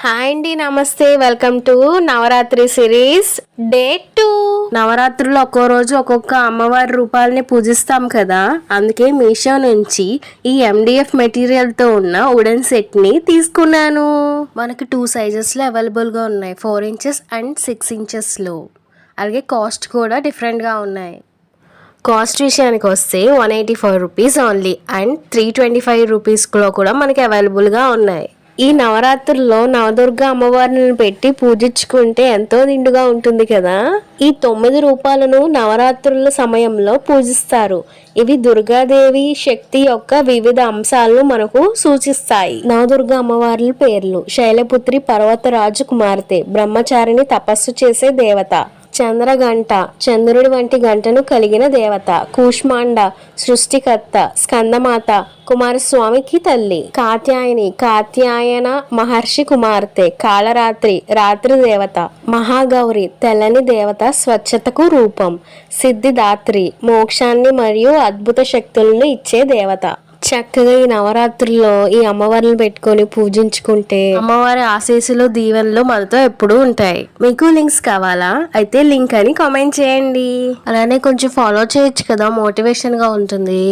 Hi అండి, నమస్తే. Welcome to Navratri series day 2. నవరాత్రులు ఒక్కో రోజు ఒక్కొక్క అమ్మవారి రూపాలని పూజిస్తాం కదా, అందుకే మీషో నుంచి ఈ MDF మెటీరియల్ తో ఉన్న వుడెన్ సెట్ ని తీసుకున్నాను. మనకి 2 సైజెస్ లో అవైలబుల్ గా ఉన్నాయి, 4 ఇంచెస్ అండ్ 6 ఇంచెస్ లో. అలాగే కాస్ట్ కూడా డిఫరెంట్ గా ఉన్నాయి. కాస్ట్ విషయానికి వస్తే 184 రూపీస్ ఓన్లీ అండ్ 325 రూపీస్లో కూడా మనకి అవైలబుల్గా ఉన్నాయి. ఈ నవరాత్రుల్లో నవదుర్గ అమ్మవారిని పెట్టి పూజించుకుంటే ఎంతో నిండుగా ఉంటుంది కదా. ఈ 9 రూపాలను నవరాత్రుల సమయంలో పూజిస్తారు. ఇవి దుర్గాదేవి శక్తి యొక్క వివిధ అంశాలను మనకు సూచిస్తాయి. నవదుర్గ అమ్మవార్ల పేర్లు: శైలపుత్రి, పర్వతరాజు కుమార్తె, బ్రహ్మచారిణి, తపస్సు చేసే దేవత. చంద్రగంట, చంద్రుడి వంటి గంటను కలిగిన దేవత. కూష్మాండ, సృష్టికర్త. స్కందమాత, కుమారస్వామికి తల్లి. కాత్యాయని, కాత్యాయన మహర్షి కుమార్తె. కాళరాత్రి, రాత్రి దేవత. మహాగౌరి, తెల్లని దేవత, స్వచ్ఛతకు రూపం. సిద్ధిదాత్రి, మోక్షాన్ని మరియు అద్భుత శక్తులను ఇచ్చే దేవత. చక్కగా ఈ నవరాత్రుల్లో ఈ అమ్మవారిని పెట్టుకొని పూజించుకుంటే అమ్మవారి ఆశీస్సులు, దీవెనలు మనతో ఎప్పుడూ ఉంటాయి. మీకు లింక్స్ కావాలా? అయితే లింక్ అని కామెంట్ చేయండి. అలానే కొంచెం ఫాలో చేయొచ్చు కదా, మోటివేషన్ గా ఉంటుంది.